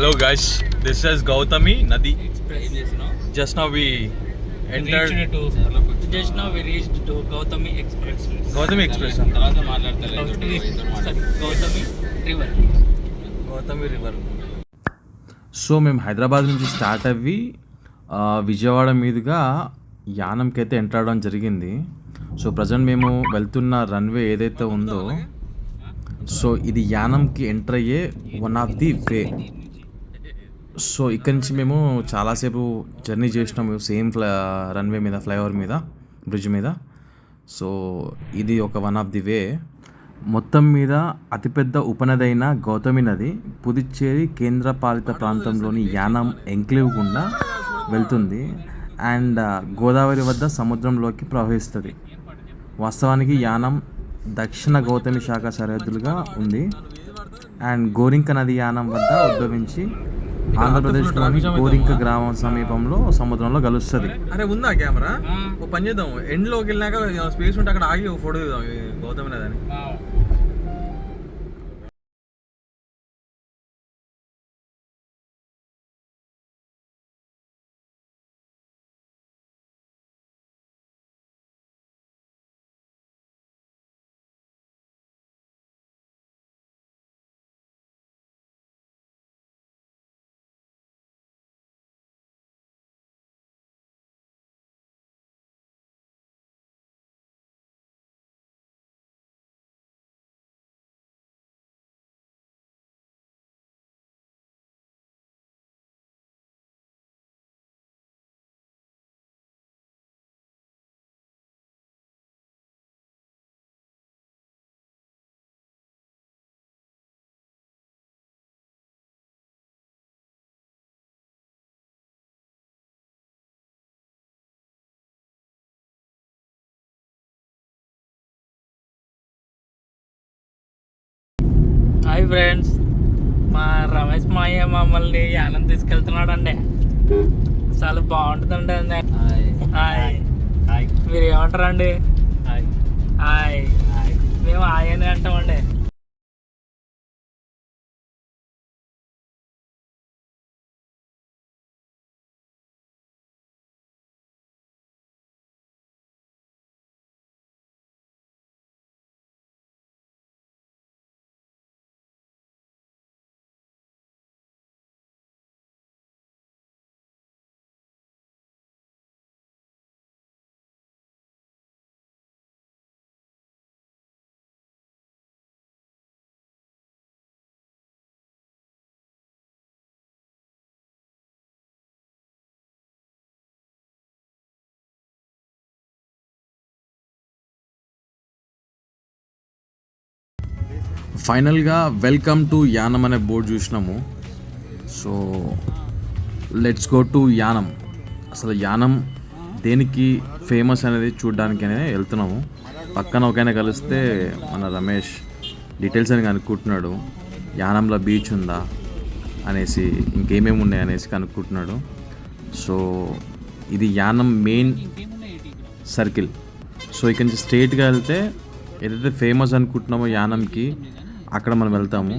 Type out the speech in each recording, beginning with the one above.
Hello guys, this is Gautami Nadi. Just now we entered Just now we reached to Gautami Express. Gautami Express. Gautami River. Gautami River. So మేము హైదరాబాద్ నుంచి start అవ్వి విజయవాడ మీదుగా యానంకి అయితే enter అవడం జరిగింది. So present మేము వెళ్తున్న runway ఏదైతే ఉందో సో ఇది యానంకి ఎంటర్ అయ్యే one of the way. So ఇక్కడి నుంచి మేము చాలాసేపు జర్నీ చేసినాము సేమ్ రన్వే మీద, ఫ్లైఓవర్ మీద, బ్రిడ్జ్ మీద. సో ఇది ఒక వన్ ఆఫ్ ది వే. మొత్తం మీద అతిపెద్ద ఉపనది అయిన గౌతమి నది పుదుచ్చేరి కేంద్రపాలిత ప్రాంతంలోని యానం ఎంక్లేవ్ గుండా వెళ్తుంది అండ్ గోదావరి వద్ద సముద్రంలోకి ప్రవహిస్తుంది. వాస్తవానికి యానం దక్షిణ గౌతమి శాఖ సరిహద్దులుగా ఉంది అండ్ గోరింక నది యానం వద్ద ఉద్భవించి ఆంధ్రప్రదేశ్లోని గోరింక గ్రామం సమీపంలో సముద్రంలో కలుస్తుంది. అరే ఉందా కెమెరా? ఓ పని చేద్దాం, ఎండ్లోకి వెళ్ళినాక స్పేస్ ఉంటే అక్కడ ఆగి ఫోటో దిగుదాం గౌతమి నది అని. హాయ్ ఫ్రెండ్స్, మా రమేష్ మాయ మమ్మల్ని యానం తీసుకెళ్తున్నాడు అండి. చాలా బాగుంటుందండి అండి. హాయ్ హాయ్, మీరు ఏమంటారండి? హాయ్ హాయ్ హాయ్, మేము హాయ్ అని అంటామండి. ఫైనల్గా వెల్కమ్ టు యానం అనే బోర్డు చూసినాము. So let's go to Yanam. అసలు యానం దేనికి ఫేమస్ అనేది చూడడానికనే వెళ్తున్నాము. పక్కన ఒకైనా కలిస్తే మన రమేష్ డీటెయిల్స్ అని కనుక్కుంటున్నాడు. యానంలో బీచ్ ఉందా అనేసి, ఇంకేమేమి ఉన్నాయి అనేసి కనుక్కుంటున్నాడు. సో ఇది యానం మెయిన్ సర్కిల్. సో ఇక్కడ నుంచి స్ట్రైట్గా వెళ్తే ఏదైతే ఫేమస్ అనుకుంటున్నామో యానంకి అక్కడ మనం వెళ్తాము.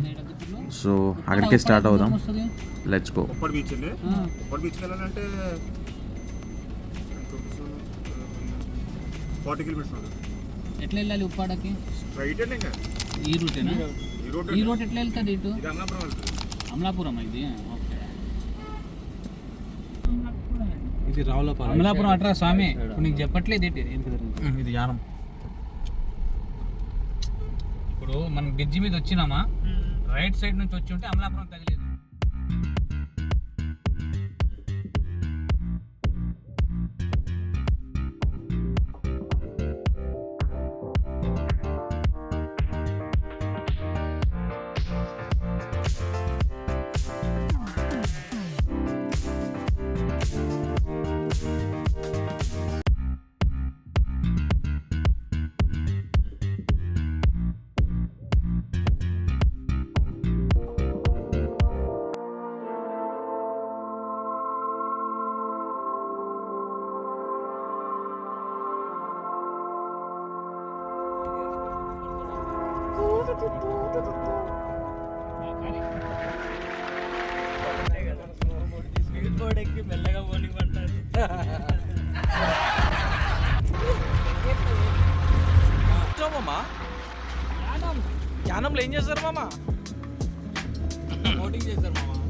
సో అక్కడికే స్టార్ట్ అవుదాం. Let's go. ఎట్లా వెళ్ళాలి ఉప్పాడకి? ఈ రూటేనా? ఈ రూట్ ఎట్లా వెళ్తుంది? ఇటు అమలాపురం. ఇది ఓకే, ఇది రావులపాలెం. అమలాపురం అట్రా స్వామి, నీకు చెప్పట్లేదు ఏంటి? ఇది యానం. ఇప్పుడు మనం బ్రిడ్జి మీద వచ్చినామా, రైట్ సైడ్ నుంచి వచ్చి ఉంటే అమలాపురం తగిలేదు. గోడెక్కి మెల్లగా పోనివ్వంటారు. మామా యానంలో ఏం చేస్తారు మామ? బోటింగ్ చేస్తారు మామ.